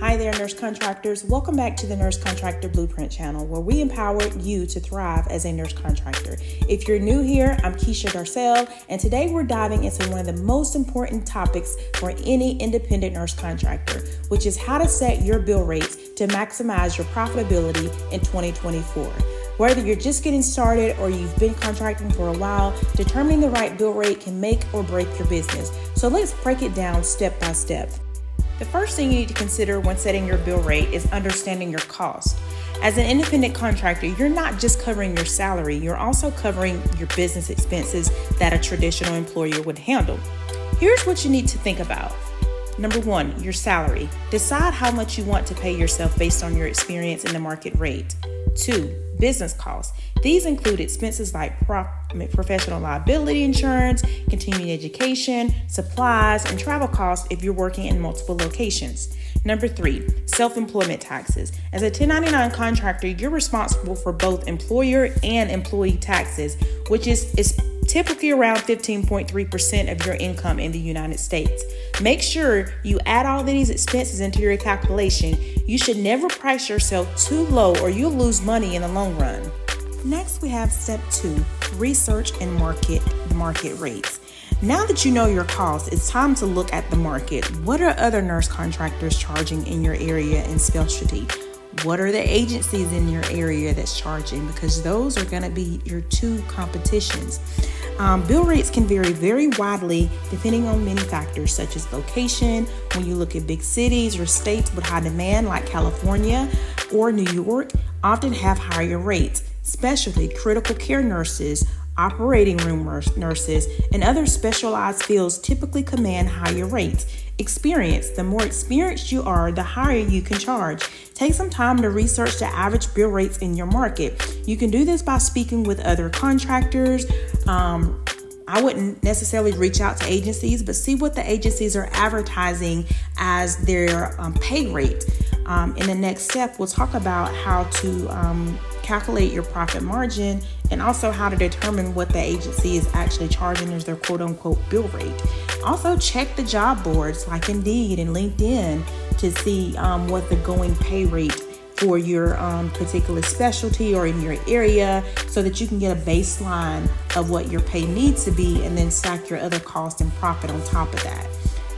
Hi there, nurse contractors. Welcome back to the Nurse Contractor Blueprint channel, where we empower you to thrive as a nurse contractor. If you're new here, I'm Keisha Darcel, and today we're diving into one of the most important topics for any independent nurse contractor, which is how to set your bill rates to maximize your profitability in 2024. Whether you're just getting started or you've been contracting for a while, determining the right bill rate can make or break your business. So let's break it down step by step. The first thing you need to consider when setting your bill rate is understanding your cost. As an independent contractor, you're not just covering your salary, you're also covering your business expenses that a traditional employer would handle. Here's what you need to think about. Number one, your salary. Decide how much you want to pay yourself based on your experience in the market rate. 2, business costs. These include expenses like professional liability insurance, continuing education, supplies, and travel costs if you're working in multiple locations. Number 3, self-employment taxes. As a 1099 contractor, you're responsible for both employer and employee taxes, which is typically around 15.3% of your income in the United States. Make sure you add all of these expenses into your calculation. You should never price yourself too low or you'll lose money in the long run. Next, we have step 2, research and market rates. Now that you know your costs, it's time to look at the market. What are other nurse contractors charging in your area and specialty? What are the agencies in your area that's charging? Because those are going to be your two competitions. Bill rates can vary very widely depending on many factors such as location. When you look at big cities or states with high demand like California or New York, often have higher rates. Specialty, critical care nurses, operating room nurses, and other specialized fields typically command higher rates. Experience. The more experienced you are, the higher you can charge. Take some time to research the average bill rates in your market. You can do this by speaking with other contractors. I wouldn't necessarily reach out to agencies, but see what the agencies are advertising as their pay rate. In the next step, we'll talk about how to calculate your profit margin and also how to determine what the agency is actually charging as their quote-unquote bill rate. Also, check the job boards like Indeed and LinkedIn to see what the going pay rate for your particular specialty or in your area so that you can get a baseline of what your pay needs to be and then stack your other cost and profit on top of that.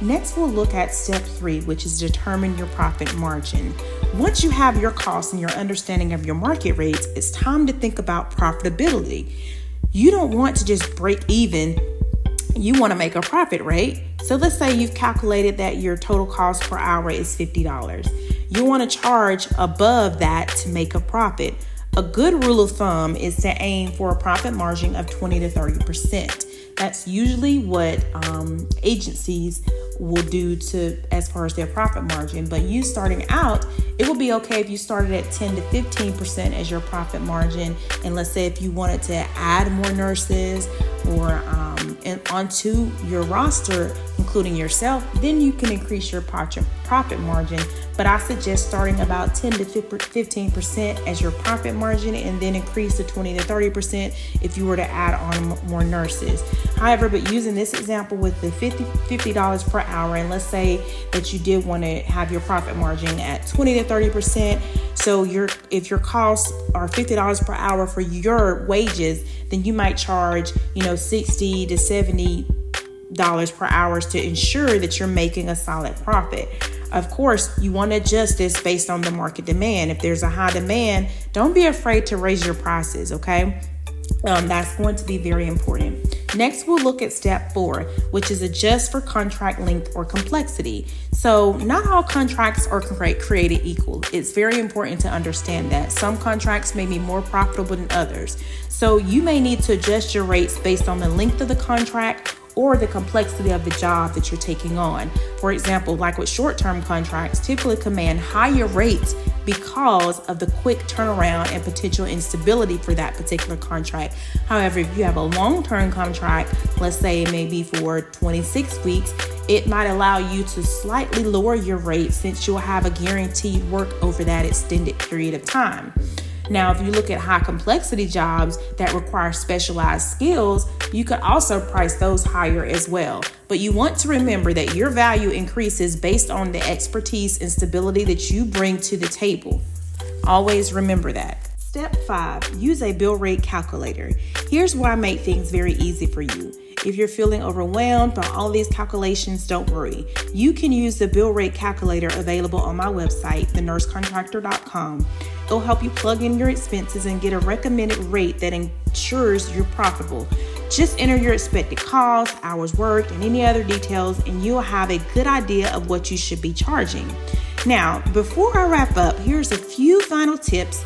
Next, we'll look at step 3, which is determine your profit margin. Once you have your costs and your understanding of your market rates, it's time to think about profitability. You don't want to just break even. You want to make a profit, right? So let's say you've calculated that your total cost per hour is $50. You want to charge above that to make a profit. A good rule of thumb is to aim for a profit margin of 20 to 30%. That's usually what agencies will do as far as their profit margin. But you starting out, it will be okay if you started at 10 to 15% as your profit margin. And let's say if you wanted to add more nurses or and onto your roster, including yourself, then you can increase your profit margin. But I suggest starting about 10 to 15% as your profit margin and then increase to 20 to 30% if you were to add on more nurses. However, but using this example with the $50 per hour, and let's say that you did want to have your profit margin at 20 to 30%. So if your costs are $50 per hour for your wages, then you might charge, $60 to $70 per hour to ensure that you're making a solid profit. Of course, you want to adjust this based on the market demand. If there's a high demand, don't be afraid to raise your prices, okay? That's going to be very important. Next, we'll look at step 4, which is adjust for contract length or complexity. So not all contracts are created equal. It's very important to understand that. Some contracts may be more profitable than others. So you may need to adjust your rates based on the length of the contract or the complexity of the job that you're taking on. For example, like with short-term contracts, typically command higher rates because of the quick turnaround and potential instability for that particular contract. However, if you have a long-term contract, let's say it may be for 26 weeks, it might allow you to slightly lower your rate since you'll have a guaranteed work over that extended period of time. Now, if you look at high complexity jobs that require specialized skills, you could also price those higher as well. But you want to remember that your value increases based on the expertise and stability that you bring to the table. Always remember that. Step 5, use a bill rate calculator. Here's where I make things very easy for you. If you're feeling overwhelmed by all these calculations, don't worry. You can use the bill rate calculator available on my website, thenursecontractor.com. It'll help you plug in your expenses and get a recommended rate that ensures you're profitable. Just enter your expected costs, hours worked, and any other details, and you'll have a good idea of what you should be charging. Now, before I wrap up, here's a few final tips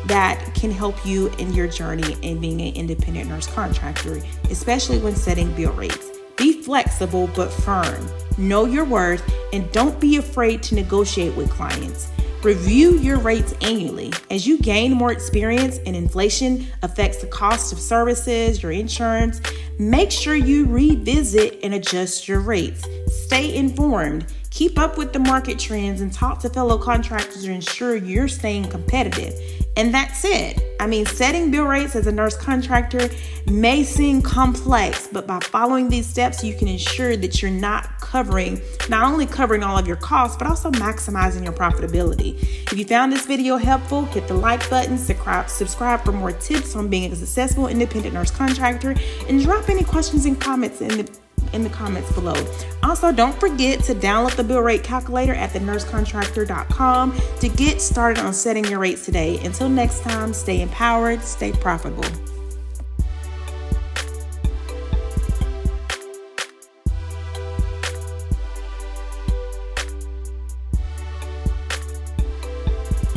that can help you in your journey in being an independent nurse contractor, especially when setting bill rates. Be flexible but firm. Know your worth and don't be afraid to negotiate with clients. Review your rates annually. As you gain more experience and inflation affects the cost of services, your insurance, make sure you revisit and adjust your rates. Stay informed. Keep up with the market trends and talk to fellow contractors to ensure you're staying competitive. And that's it. Setting bill rates as a nurse contractor may seem complex, but by following these steps, you can ensure that you're not only covering all of your costs, but also maximizing your profitability. If you found this video helpful, hit the like button, subscribe for more tips on being a successful independent nurse contractor, and drop any questions and comments in the comments below. Also, don't forget to download the bill rate calculator at thenursecontractor.com to get started on setting your rates today. Until next time, stay empowered, stay profitable.